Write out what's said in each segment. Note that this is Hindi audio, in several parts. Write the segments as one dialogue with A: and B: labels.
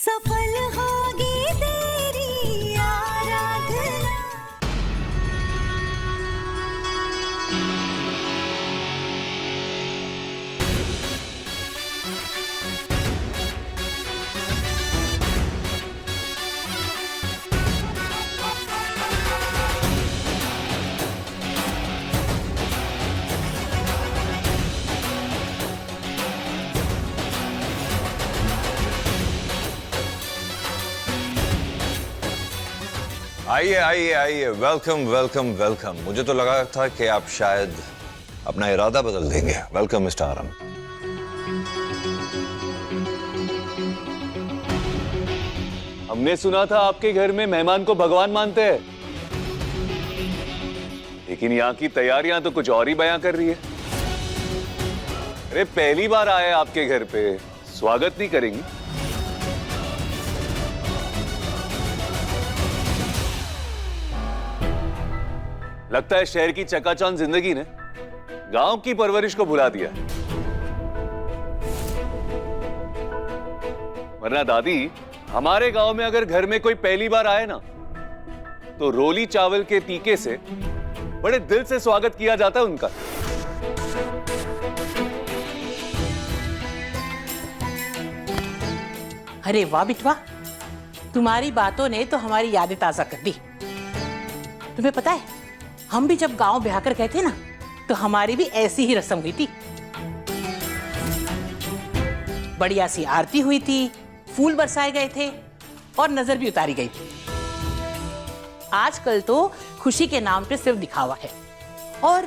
A: सफल होगी तेरी आराधना।
B: आइए आइए आइए, वेलकम वेलकम वेलकम। मुझे तो लगा था कि आप शायद अपना इरादा बदल देंगे। Welcome mister Aram.
C: हमने सुना था आपके घर में मेहमान को भगवान मानते हैं, लेकिन यहाँ की तैयारियां तो कुछ और ही बयां कर रही है। अरे पहली बार आए आपके घर पे, स्वागत नहीं करेंगी? लगता है शहर की चकाचौंध जिंदगी ने गांव की परवरिश को भुला दिया। वरना दादी, हमारे गांव में अगर घर में कोई पहली बार आए ना, तो रोली चावल के तीखे से बड़े दिल से स्वागत किया जाता है उनका।
D: अरे वाह बिटवा, तुम्हारी बातों ने तो हमारी यादें ताजा कर दी। तुम्हें पता है, हम भी जब गांव ब्याह कर गए थे ना, तो हमारी भी ऐसी ही रस्म हुई थी। बढ़िया सी आरती हुई थी, फूल बरसाए गए थे और नजर भी उतारी गई थी। आजकल तो खुशी के नाम पे सिर्फ दिखावा है, और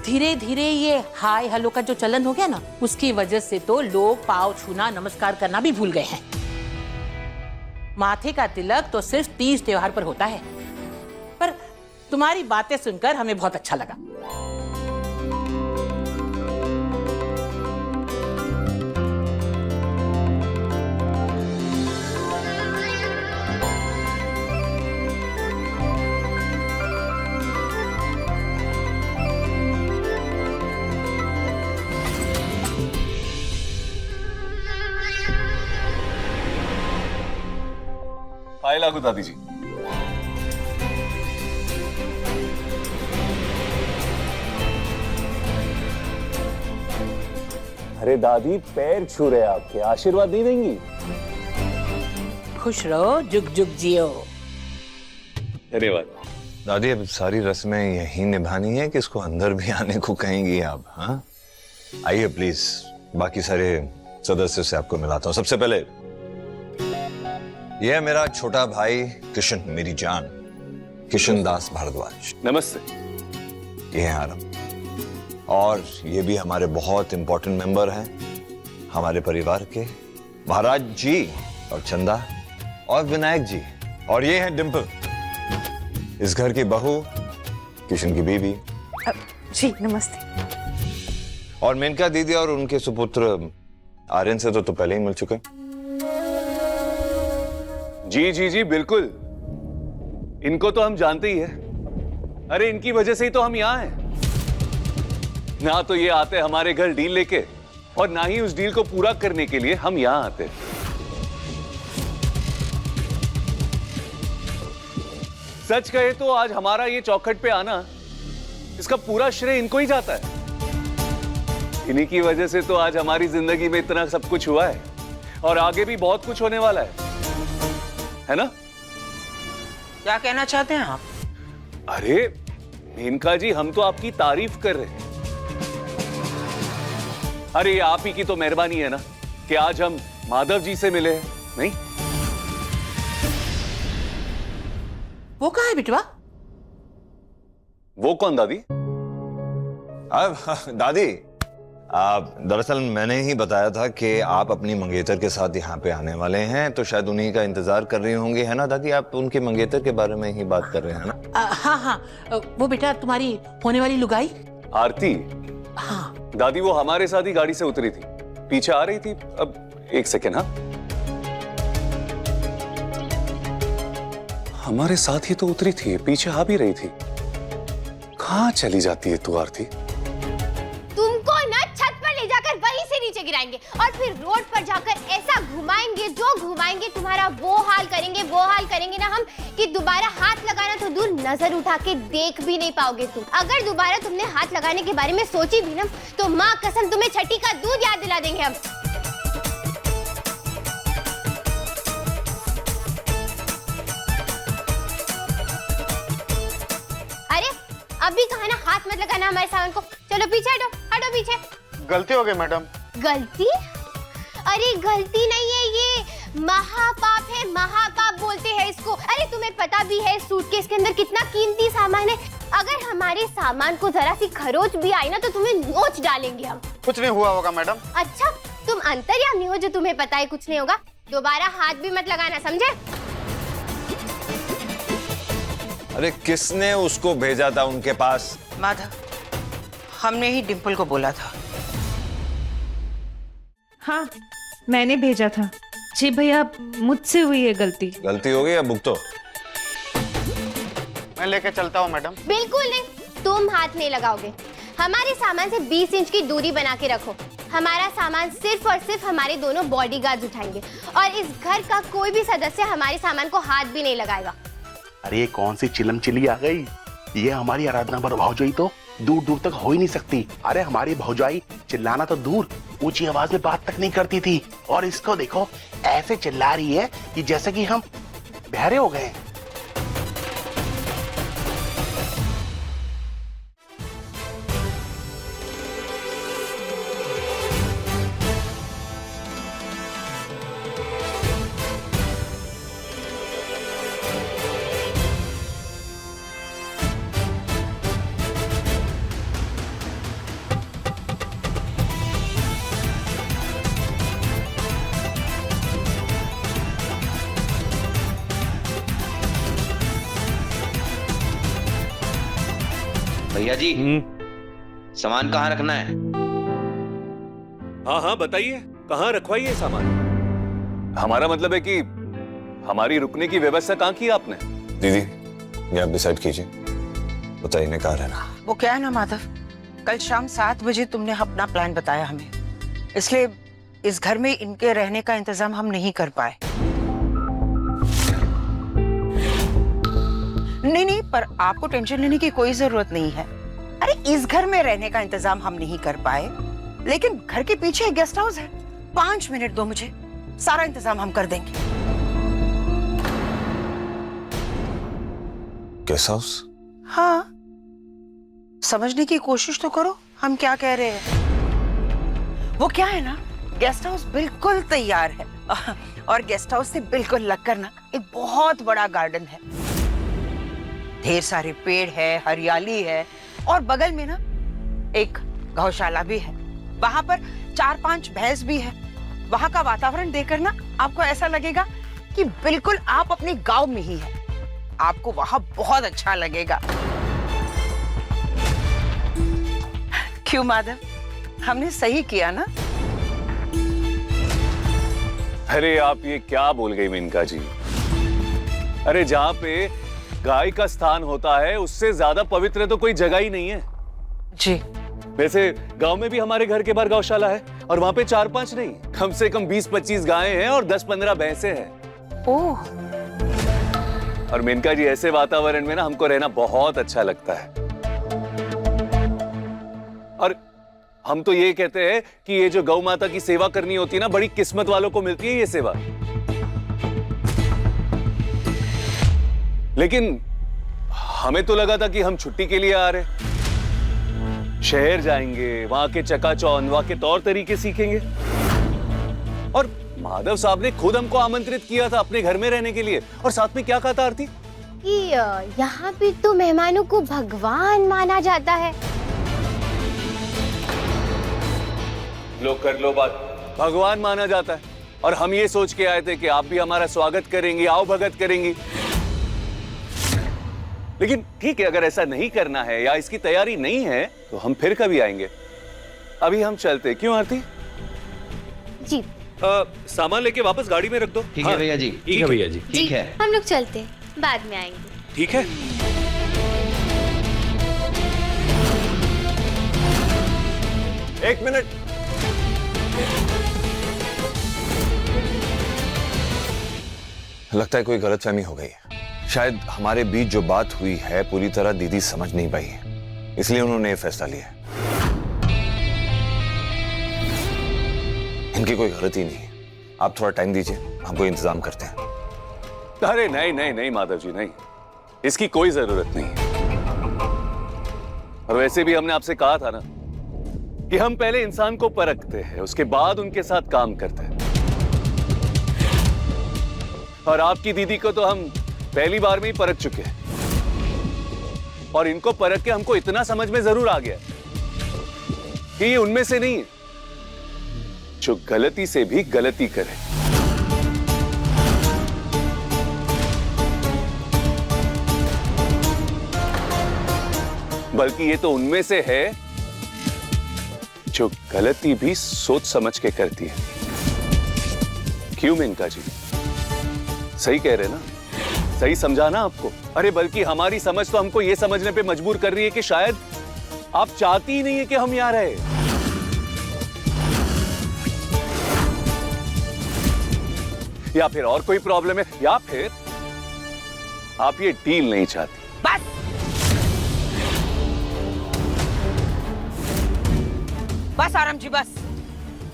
D: धीरे धीरे ये हाय हेलो का जो चलन हो गया ना, उसकी वजह से तो लोग पाँव छूना, नमस्कार करना भी भूल गए हैं। माथे का तिलक तो सिर्फ तीज त्योहार पर होता है। पर तुम्हारी बातें सुनकर हमें बहुत अच्छा लगा।
C: पाए लागू दादी जी। अरे दादी, पैर छू रहे आपके, आशीर्वाद नहीं देंगी?
D: खुश रहो, जुग जुग जियो।
C: धन्यवाद
B: दादी। अब सारी रस्में यहीं निभानी है कि इसको अंदर भी आने को कहेंगी आप? हाँ, आइए प्लीज, बाकी सारे सदस्य से आपको मिलाता हूँ। सबसे पहले यह है मेरा छोटा भाई किशन, मेरी जान, किशन दास भारद्वाज।
C: नमस्ते।
B: ये है आरम, और ये भी हमारे बहुत इंपॉर्टेंट मेंबर हैं हमारे परिवार के, महाराज जी और चंदा और विनायक जी। और ये है डिंपल, इस घर की बहू, किशन की बीवी।
E: जी नमस्ते।
B: और मेनका दीदी और उनके सुपुत्र आर्यन से तो पहले ही मिल चुके।
C: जी जी जी बिल्कुल, इनको तो हम जानते ही हैं। अरे इनकी वजह से ही तो हम यहाँ हैं। ना तो ये आते हमारे घर डील लेके, और ना ही उस डील को पूरा करने के लिए हम यहाँ आते। सच कहे तो आज हमारा ये चौखट पे आना, इसका पूरा श्रेय इनको ही जाता है। इन्हीं की वजह से तो आज हमारी जिंदगी में इतना सब कुछ हुआ है, और आगे भी बहुत कुछ होने वाला है ना?
D: क्या कहना चाहते हैं आप?
C: अरे मेनका जी, हम तो आपकी तारीफ कर रहे हैं। अरे ये आप ही की तो मेहरबानी है ना कि आज हम माधव जी से मिले हैं, नहीं?
D: वो कहाँ है बिटवा?
C: वो कौन दादी?
B: अब दादी, दरअसल मैंने ही बताया था कि आप अपनी मंगेतर के साथ यहाँ पे आने वाले हैं, तो शायद उन्हीं का इंतजार कर रही होंगी, है ना दादी? आप उनके मंगेतर के बारे में ही बात कर रहे हैं ना?
D: हाँ हाँ, वो बेटा तुम्हारी होने वाली लुगाई।
C: आरती?
D: हाँ
C: दादी, वो हमारे साथ ही गाड़ी से उतरी थी, पीछे आ रही थी। अब एक सेकेंड। हाँ, हमारे साथ ही तो उतरी थी, पीछे आ भी रही थी। कहाँ चली जाती है तू आरती?
E: तुमको ना छत पर ले जाकर वहीं से नीचे गिराएंगे।
F: लाएंगे और फिर रोड पर जाकर ऐसा घुमाएंगे, जो घुमाएंगे तुम्हारा वो हाल करेंगे ना हम कि दोबारा हाथ लगाना तो दूर, नजर उठा के देख भी नहीं पाओगे तुम। अगर दोबारा तुमने हाथ लगाने के बारे में सोची भी ना तो माँ कसम तुम्हें छठी का दूध याद दिला देंगे हम। अरे अभी कहा ना हाथ मत लगाना हमारे सामान को। चलो पीछे हटो, हटो पीछे।
G: गलती हो गई मैडम।
F: गलती? अरे गलती नहीं है, ये महापाप है, महापाप बोलते हैं इसको। अरे तुम्हें पता भी है सूटकेस के अंदर कितना कीमती सामान है। अगर हमारे सामान को जरा सी खरोच भी आई ना तो तुम्हें नोच डालेंगे हम।
G: कुछ नहीं हुआ होगा मैडम।
F: अच्छा तुम अंतर्यामी हो जो तुम्हें पता है कुछ नहीं होगा। दोबारा हाथ भी मत लगाना, समझे?
B: अरे किसने उसको भेजा था उनके पास?
D: माधव, हमने ही डिम्पल को बोला था।
E: हाँ, मैंने भेजा था। जी भैया, मुझसे हुई है गलती।
B: गलती हो गई या भुगतो?
G: मैं लेके चलता हूँ मैडम।
F: बिल्कुल नहीं, तुम हाथ नहीं लगाओगे। हमारे सामान से 20 इंच की दूरी बना के रखो। हमारा सामान सिर्फ और सिर्फ हमारे दोनों बॉडीगार्ड्स उठाएंगे और इस घर का कोई भी सदस्य हमारे सामान को हाथ भी नहीं लगाएगा।
H: अरे ये कौन सी चिलम चिली आ गई? ये हमारी आराधना पर भौजाई तो दूर दूर तक हो ही नहीं सकती। अरे हमारी भौजाई चिल्लाना तो दूर, ऊंची आवाज में बात तक नहीं करती थी, और इसको देखो ऐसे चिल्ला रही है कि जैसे कि हम बहरे हो गए।
I: भैया जी, सामान कहाँ रखना है?
C: हाँ हाँ बताइए, कहाँ रखवाइए सामान? हमारा मतलब है कि हमारी रुकने की व्यवस्था कहाँ की आपने?
B: दीदी ये आप डिसाइड कीजिए, बताइए ने कहा रहना।
D: वो क्या है ना माधव, कल शाम 7 बजे तुमने अपना प्लान बताया हमें, इसलिए इस घर में इनके रहने का इंतजाम हम नहीं कर पाए। नहीं, पर आपको टेंशन लेने की कोई जरूरत नहीं है। अरे इस घर में रहने का इंतजाम हम नहीं कर पाए, लेकिन घर के पीछे एक गेस्ट हाउस है। 5 मिनट दो मुझे, सारा इंतजाम हम कर देंगे।
B: Guest house?
D: हाँ, समझने की कोशिश तो करो हम क्या कह रहे हैं। वो क्या है ना, गेस्ट हाउस बिल्कुल तैयार है और गेस्ट हाउस से बिल्कुल लगकर ना एक बहुत बड़ा गार्डन है। ढेर सारे पेड़ है, हरियाली है, और बगल में ना एक गौशाला भी है। वहां पर 4-5 भैंस भी है। वहां का वातावरण देखकर ना आपको ऐसा लगेगा कि बिल्कुल आप अपने गांव में ही हैं। आपको वहां बहुत अच्छा लगेगा। क्यों माधव, हमने सही किया ना?
C: अरे आप ये क्या बोल गई मेनका जी? अरे जहाँ पे गाय का स्थान होता है उससे ज्यादा पवित्र तो कोई जगह ही नहीं है
D: जी।
C: वैसे गांव में भी हमारे घर के बाहर गौशाला है और वहां पे 4-5 नहीं, कम से कम 20-25 गायें हैं और 10-15 भैंसे हैं।
D: ओह।
C: और मेनका जी ऐसे वातावरण में ना हमको रहना बहुत अच्छा लगता है। और हम तो ये कहते हैं कि ये जो गौ माता की सेवा करनी होती है ना, बड़ी किस्मत वालों को मिलती है ये सेवा। लेकिन हमें तो लगा था कि हम छुट्टी के लिए आ रहे, शहर जाएंगे, वहां के चकाचौंध, वहां के तौर तरीके सीखेंगे। और माधव साहब ने खुद हमको आमंत्रित किया था अपने घर में रहने के लिए, और साथ में क्या कहा था आरती?
F: कि यहाँ पे तो मेहमानों को भगवान माना जाता है।
C: लो कर लो बात, भगवान माना जाता है, और हम ये सोच के आए थे कि आप भी हमारा स्वागत करेंगी, आओ भगत करेंगी। लेकिन ठीक है, अगर ऐसा नहीं करना है या इसकी तैयारी नहीं है तो हम फिर कभी आएंगे। अभी हम चलते। क्यों आरती?
F: जी
C: सामान लेके वापस गाड़ी में रख दो।
I: ठीक है भैया जी।
C: ठीक है भैया जी।
I: ठीक है,
F: हम लोग चलते हैं, बाद में आएंगे।
C: ठीक है।
B: एक मिनट। लगता है कोई गलतफहमी हो गई है। शायद हमारे बीच जो बात हुई है पूरी तरह दीदी समझ नहीं पाई है, इसलिए उन्होंने ये फैसला लिया है। इनकी कोई गलती नहीं है। आप थोड़ा टाइम दीजिए, हम कोई इंतजाम करते हैं।
C: अरे नहीं नहीं नहीं माधव जी, नहीं, इसकी कोई जरूरत नहीं है। और वैसे भी हमने आपसे कहा था ना कि हम पहले इंसान को परखते हैं, उसके बाद उनके साथ काम करते हैं। और आपकी दीदी को तो हम पहली बार में ही परख चुके हैं। और इनको परख के हमको इतना समझ में जरूर आ गया कि ये उनमें से नहीं है जो गलती से भी गलती करे। बल्कि ये तो उनमें से है जो गलती भी सोच समझ के करती है। क्यों मेनका जी, सही कह रहे ना? सही समझा ना आपको? अरे बल्कि हमारी समझ तो हमको ये समझने पे मजबूर कर रही है कि शायद आप चाहती ही नहीं है कि हम यहां रहे, या फिर और कोई प्रॉब्लम है, या फिर आप ये डील नहीं चाहती।
D: बस बस आराम जी, बस।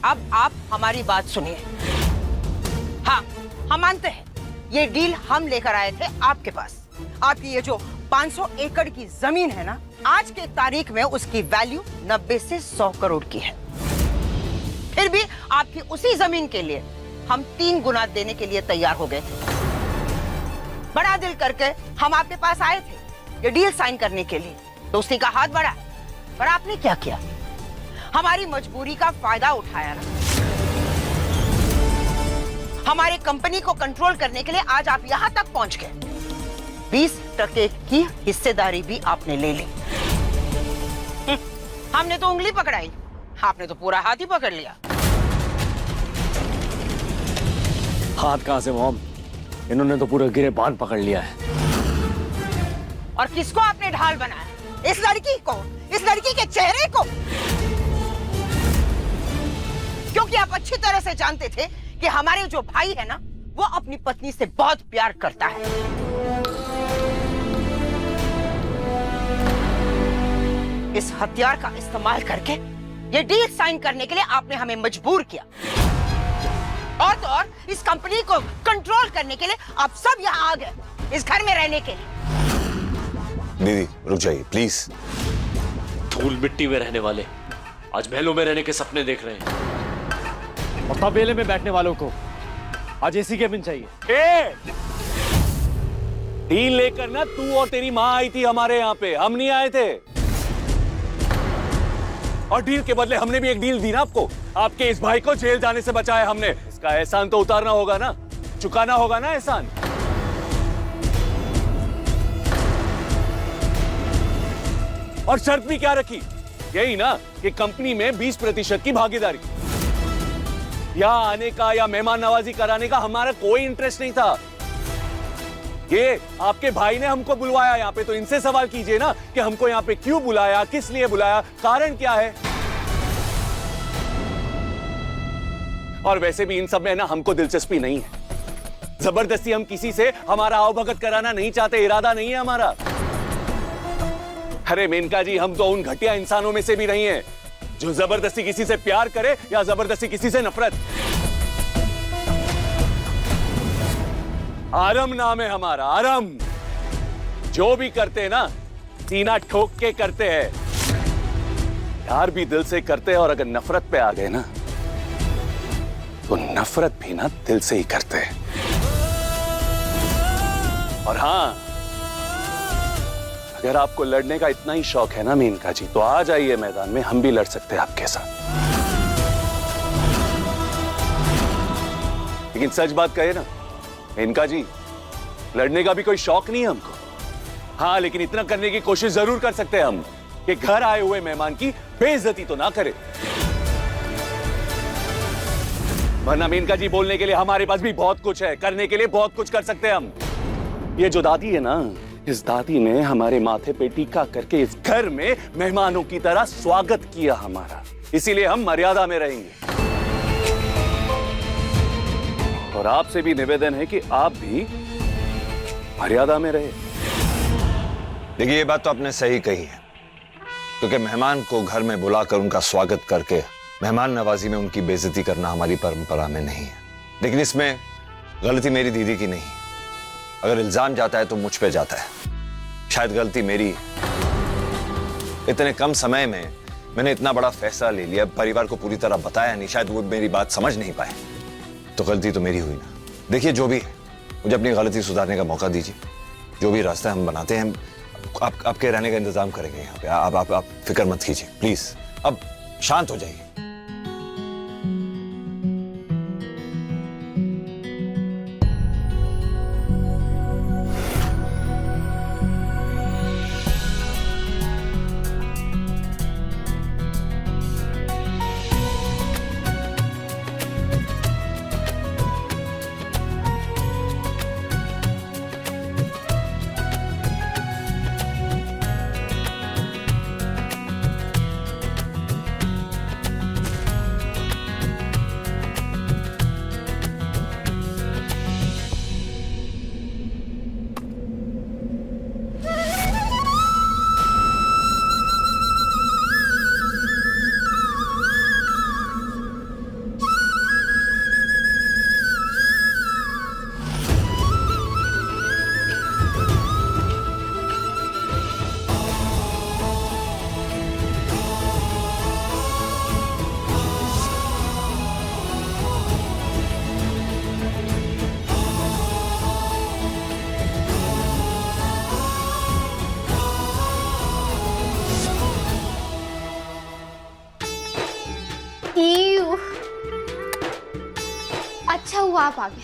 D: अब आप हमारी बात सुनिए। हाँ, हम मानते हैं ये डील हम लेकर आए थे आपके पास। आपकी ये जो 500 एकड़ की जमीन है ना, आज के तारीख में उसकी वैल्यू 90 से 100 करोड़ की है। फिर भी आपकी उसी जमीन के लिए हम 3 गुना देने के लिए तैयार हो गए थे। बड़ा दिल करके हम आपके पास आए थे ये डील साइन करने के लिए, दोस्ती का हाथ बढ़ा। पर आपने क्या किया? हमारी मजबूरी का फायदा उठाया ना। हमारी कंपनी को कंट्रोल करने के लिए आज आप यहां तक पहुंच गए। 20% की हिस्सेदारी भी आपने ले ली। हमने तो उंगली पकड़ाई, आपने तो पूरा हाथ ही पकड़ लिया।
J: हाथ कहां से मॉम, इन्होंने तो पूरा गिरेबान पकड़ लिया है।
D: और किसको आपने ढाल बनाया? इस लड़की को, इस लड़की के चेहरे को। क्योंकि आप अच्छी तरह से जानते थे कि हमारे जो भाई है ना, वो अपनी पत्नी से बहुत प्यार करता है। इस हथियार का इस्तेमाल करके ये डील साइन करने के लिए आपने हमें मजबूर किया। और तो और इस कंपनी को कंट्रोल करने के लिए आप सब यहाँ आ गए, इस घर में रहने के लिए।
B: दीदी रुक जाइए प्लीज।
J: धूल मिट्टी में रहने वाले आज महलों में रहने के सपने देख रहे हैं, और तबेले में बैठने वालों को आज एसी केबिन चाहिए।
C: डील लेकर ना तू और तेरी माँ आई थी हमारे यहाँ पे, हम नहीं आए थे। और डील के बदले हमने भी एक डील दी ना आपको। आपके इस भाई को जेल जाने से बचाया हमने। इसका एहसान तो उतारना होगा ना, चुकाना होगा ना एहसान। और शर्त भी क्या रखी? यही ना कि कंपनी में 20% की भागीदारी। यहाँ आने का या मेहमान नवाजी कराने का हमारा कोई इंटरेस्ट नहीं था। ये आपके भाई ने हमको बुलवाया यहाँ पे, तो इनसे सवाल कीजिए ना कि हमको यहाँ पे क्यों बुलाया, किस लिए बुलाया, कारण क्या है। और वैसे भी इन सब में ना हमको दिलचस्पी नहीं है। जबरदस्ती हम किसी से हमारा आवभगत कराना नहीं चाहते, इरादा नहीं है हमारा। अरे मेनका जी, हम तो उन घटिया इंसानों में से भी नहीं है जो जबरदस्ती किसी से प्यार करे या जबरदस्ती किसी से नफरत। आरम नाम है हमारा, आरम। जो भी करते हैं ना, सीना ठोक के करते हैं। प्यार भी दिल से करते हैं, और अगर नफरत पे आ गए ना, तो नफरत भी ना दिल से ही करते हैं। और हाँ, अगर आपको लड़ने का इतना ही शौक है ना मेनका जी, तो आ जाइए मैदान में, हम भी लड़ सकते हैं आपके साथ। लेकिन सच बात कहे ना मेनका जी, लड़ने का भी कोई शौक नहीं है हमको। हाँ, लेकिन इतना करने की कोशिश जरूर कर सकते हैं हम कि घर आए हुए मेहमान की बेइज्जती तो ना करे। वरना मेनका जी, बोलने के लिए हमारे पास भी बहुत कुछ है, करने के लिए बहुत कुछ कर सकते हैं हम। ये जो दादी है ना, इस दादी ने हमारे माथे पे टीका करके इस घर में मेहमानों की तरह स्वागत किया हमारा, इसीलिए हम मर्यादा में रहेंगे। और आपसे भी निवेदन है कि आप भी मर्यादा में रहे।
B: देखिए, ये बात तो आपने सही कही है, क्योंकि मेहमान को घर में बुलाकर उनका स्वागत करके मेहमान नवाजी में उनकी बेइज्जती करना हमारी परंपरा में नहीं है। लेकिन इसमें गलती मेरी दीदी की नहीं। अगर इल्जाम जाता है तो मुझ पे जाता है। शायद गलती मेरी है। इतने कम समय में मैंने इतना बड़ा फैसला ले लिया, परिवार को पूरी तरह बताया नहीं, शायद वो मेरी बात समझ नहीं पाए, तो गलती तो मेरी हुई ना। देखिए, जो भी है, मुझे अपनी गलती सुधारने का मौका दीजिए। जो भी रास्ता हम बनाते हैं, आपके रहने का इंतजाम करेंगे यहाँ पे। आप फिक्र मत कीजिए, प्लीज। अब शांत हो जाइए।
F: अच्छा हुआ आप आ गए।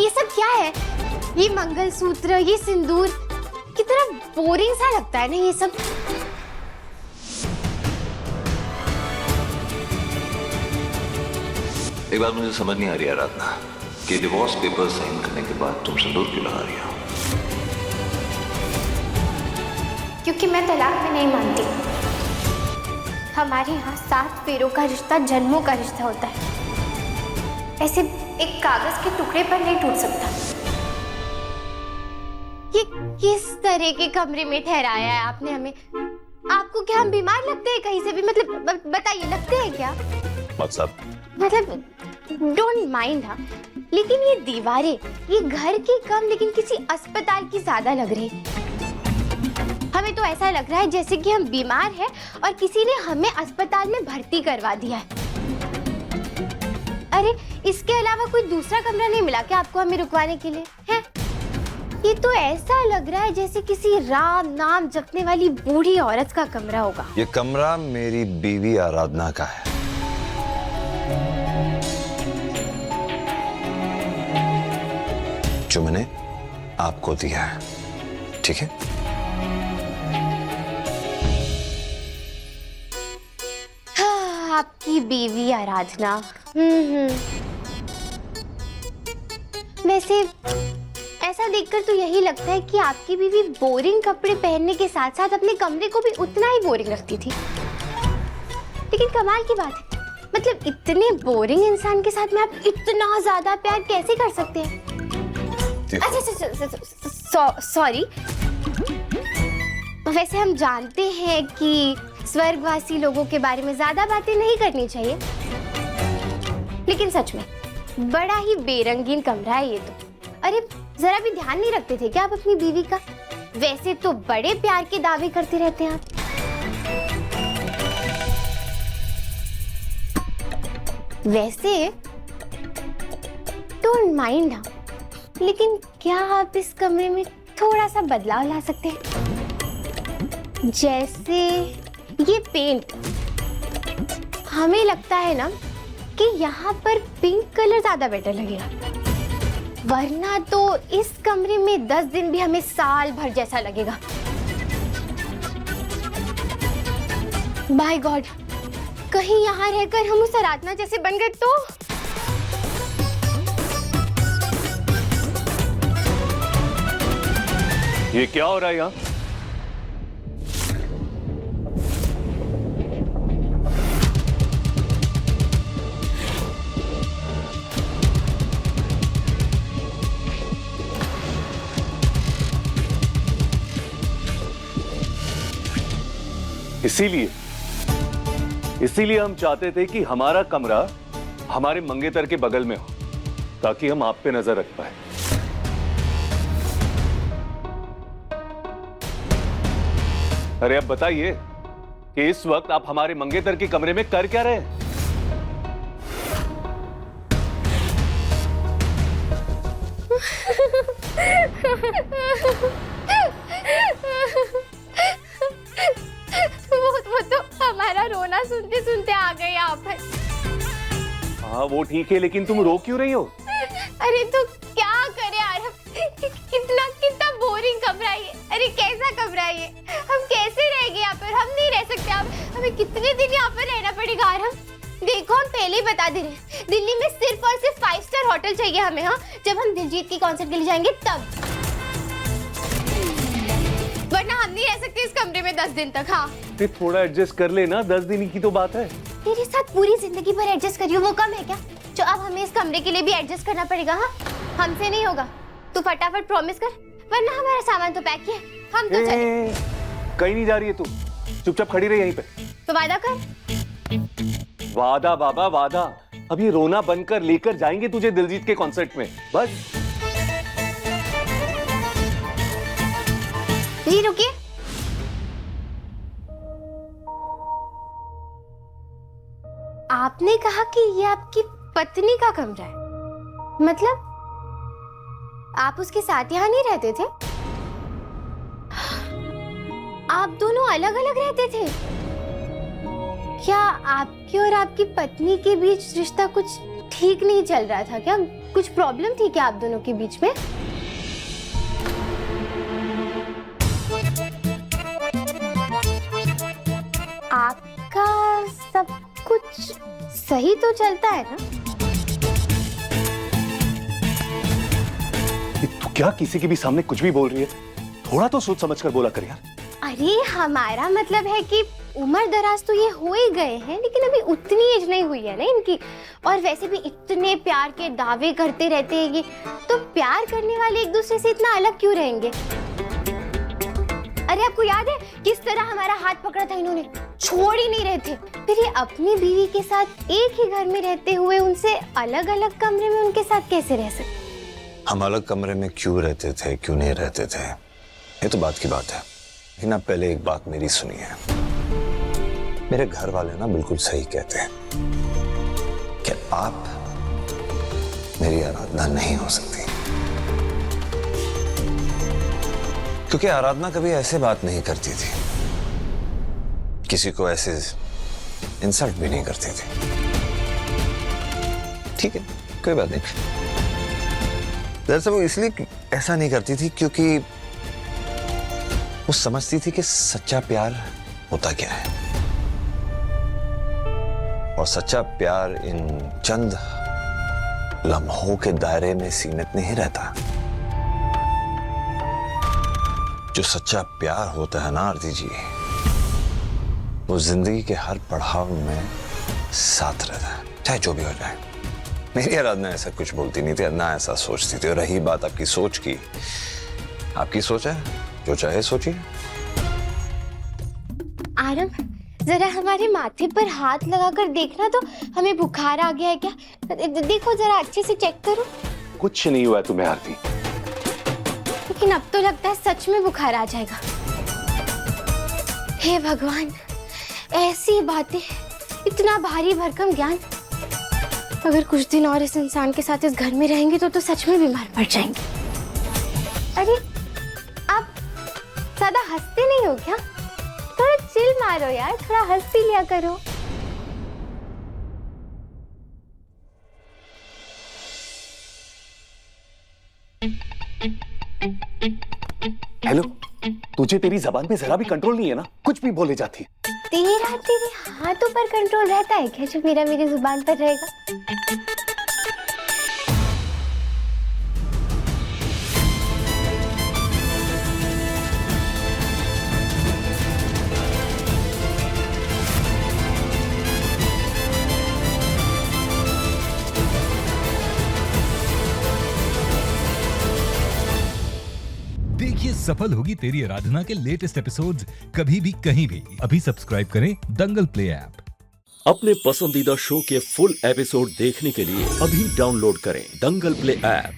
F: ये सब क्या है? ये मंगलसूत्र, ये सिंदूर, कितना बोरिंग सा लगता है ना ये सब।
B: एक बात मुझे समझ नहीं आ रही है आराधना, कि डिवोर्स पेपर साइन करने के बाद तुम सिंदूर क्यों लगा रही हो?
F: क्योंकि मैं तलाक में नहीं मानती। हमारे यहाँ 7 फेरों का रिश्ता जन्मों का रिश्ता होता है, ऐसे एक कागज के टुकड़े पर नहीं टूट सकता। ये किस तरह के कमरे में ठहराया है आपने हमें? आपको क्या हम बीमार लगते हैं कहीं से भी? मतलब बताइए, लगते हैं क्या? मतलब डोंट माइंड, हाँ, लेकिन ये दीवारें, ये घर की कम लेकिन किसी अस्पताल की ज्यादा लग रही। हमें तो ऐसा लग रहा है जैसे कि हम बीमार हैं और किसी ने हमें अस्पताल में भर्ती करवा दिया है। अरे इसके अलावा कोई दूसरा कमरा नहीं मिला क्या आपको हमें रुकवाने के लिए? है? ये तो ऐसा लग रहा है जैसे किसी राम नाम जपने वाली बूढ़ी औरत का कमरा होगा।
B: ये कमरा मेरी बीवी आराधना का है। जो मैंने आपको दिया है, ठीक है?
F: हाँ, आपकी बीवी आराधना। वैसे ऐसा देखकर तो यही लगता है कि आपकी बीवी बोरिंग कपड़े पहनने के साथ साथ अपने कमरे को भी उतना ही बोरिंग रखती थी। लेकिन कमाल की बात है, मतलब इतने बोरिंग इंसान के साथ में आप इतना ज्यादा प्यार कैसे कर सकते हैं? अच्छा, सॉरी। वैसे हम जानते हैं कि स्वर्गवासी लोगों के बारे में ज्यादा बातें नहीं करनी चाहिए, लेकिन सच में बड़ा ही बेरंगीन कमरा है ये तो। अरे जरा भी ध्यान नहीं रखते थे क्या आप अपनी बीवी का? वैसे तो बड़े प्यार के दावे करते रहते हैं आप। वैसे डोंट माइंड, लेकिन क्या आप इस कमरे में थोड़ा सा बदलाव ला सकते हैं? जैसे ये पेंट, हमें लगता है ना कि यहाँ पर पिंक कलर ज्यादा बेटर लगेगा, वरना तो इस कमरे में 10 दिन भी हमें साल भर जैसा लगेगा। बाय गॉड, कहीं यहाँ रहकर हम उस आराधना जैसे बन गए तो?
C: ये क्या हो रहा है यहाँ? इसीलिए हम चाहते थे कि हमारा कमरा हमारे मंगेतर के बगल में हो, ताकि हम आप पे नजर रख पाए। अरे अब बताइए कि इस वक्त आप हमारे मंगेतर के कमरे में कर क्या रहे हैं?
F: वो तो हमारा रोना सुनते सुनते आ गए यहाँ पर।
C: हाँ वो ठीक है, लेकिन तुम रो क्यों रही हो?
F: अरे तो क्या करे यार, कितना बोरिंग कमरा है ये। अरे कैसा कमरा है ये, हम कैसे रहेंगे यहाँ पर? हम नहीं रह सकते, हमें कितने दिन यहाँ पर रहना पड़ेगा यार? हम देखो, हम पहले ही बता दे रहे हैं, दिल्ली में सिर्फ और सिर्फ 5 स्टार होटल चाहिए हमें। हाँ, जब हम दिलजीत के कॉन्सर्ट के लिए जाएंगे तब, वरना हम नहीं रह सकते इस कमरे में 10 दिन तक। हाँ
C: थोड़ा एडजस्ट कर लेना, 10 दिन की तो बात है।
F: तेरे साथ पूरी जिंदगी भर एडजस्ट करियो, वो कम है क्या जो अब हमें इस कमरे के लिए भी एडजस्ट करना पड़ेगा? हाँ, हमसे नहीं होगा। तू फटाफट प्रॉमिस कर, वरना हमारा सामान तो पैक है, हम तो चले।
C: कहीं नहीं जा रही है तू, चुपचाप खड़ी रही यहीं पे।
F: तो वादा कर।
C: वादा बाबा वादा, अब ये रोना बनकर लेकर जाएंगे तुझे दिलजीत के कॉन्सर्ट में, बस।
F: जी रुकिए, आपने कहा कि ये आपकी पत्नी का कमरा है, मतलब आप उसके साथ यहाँ नहीं रहते थे? आप दोनों अलग अलग रहते थे क्या? आपकी और आपकी पत्नी के बीच रिश्ता कुछ ठीक नहीं चल रहा था क्या? कुछ प्रॉब्लम थी क्या आप दोनों के बीच में? आपका सब कुछ सही तो चलता है ना?
C: तू क्या किसी के भी सामने कुछ भी बोल रही है? थोड़ा तो सोच समझ कर बोला कर यार।
F: अरे हमारा मतलब है कि उम्र दराज तो ये हो ही गए हैं, लेकिन अभी उतनी एज नहीं हुई है ना इनकी। और वैसे भी इतने प्यार के दावे करते रहते हैं ये, तो प्यार करने वाले एक दूसरे से इतना अलग क्यों रहेंगे? अरे आपको याद है किस तरह हमारा हाथ पकड़ा था इन्होंने? छोड़ ही नहीं रहे थे। फिर ये अपनी बीवी के साथ एक ही घर में रहते हुए उनसे अलग अलग कमरे में उनके साथ कैसे रह सकते?
B: हम अलग कमरे में क्यों रहते थे, क्यों नहीं रहते थे, ये तो बात की बात है। लेकिन आप पहले एक बात मेरी सुनिए। मेरे घर वाले ना बिल्कुल सही कहते हैं कि आप मेरी आराधना नहीं हो सकती, क्योंकि आराधना कभी ऐसे बात नहीं करती थी, किसी को ऐसे इंसल्ट भी नहीं करती थी। ठीक है, कोई बात नहीं। दरअसल वो इसलिए ऐसा नहीं करती थी क्योंकि वो समझती थी कि सच्चा प्यार होता क्या है, और सच्चा प्यार इन चंद लम्हों के दायरे में सीमित नहीं रहता। जो सच्चा प्यार होता है ना आरती जी, वो जिंदगी के हर पड़ाव में साथ रहता है, चाहे जो भी हो जाए। मेरी आराधना ऐसा कुछ बोलती नहीं थी, ना ऐसा सोचती थी। और रही बात आपकी सोच की, आपकी सोच है, जो चाहे सोचिए।
F: आरम, जरा हमारे माथे पर हाथ लगाकर देखना तो, हमें बुखार आ गया है क्या? देखो जरा अच्छे से चेक करो।
C: कुछ नहीं हुआ तुम्हें आरती।
F: लेकिन अब तो लगता है सच में बुखार आ जाएगा। हे भगवान, ऐसी बातें, इतना भारी भरकम ज्ञान। अगर कुछ दिन और इस इंसान के साथ इस घर में रहेंगे तो सच में बीमार पड़ जाएंगे। अरे आप ज्यादा हंसते नहीं हो क्या? थोड़ा चिल मारो यार, थोड़ा हंस भी लिया करो।
C: हेलो, तुझे तेरी जबान पे जरा भी कंट्रोल नहीं है ना? कुछ भी बोले जाती है।
F: तेरे हाथों पर कंट्रोल रहता है क्या जो मेरी जुबान पर रहेगा?
K: देखिए सफल होगी तेरी आराधना के लेटेस्ट एपिसोड्स कभी भी कहीं भी। अभी सब्सक्राइब करें दंगल प्ले ऐप।
L: अपने पसंदीदा शो के फुल एपिसोड देखने के लिए अभी डाउनलोड करें दंगल प्ले ऐप।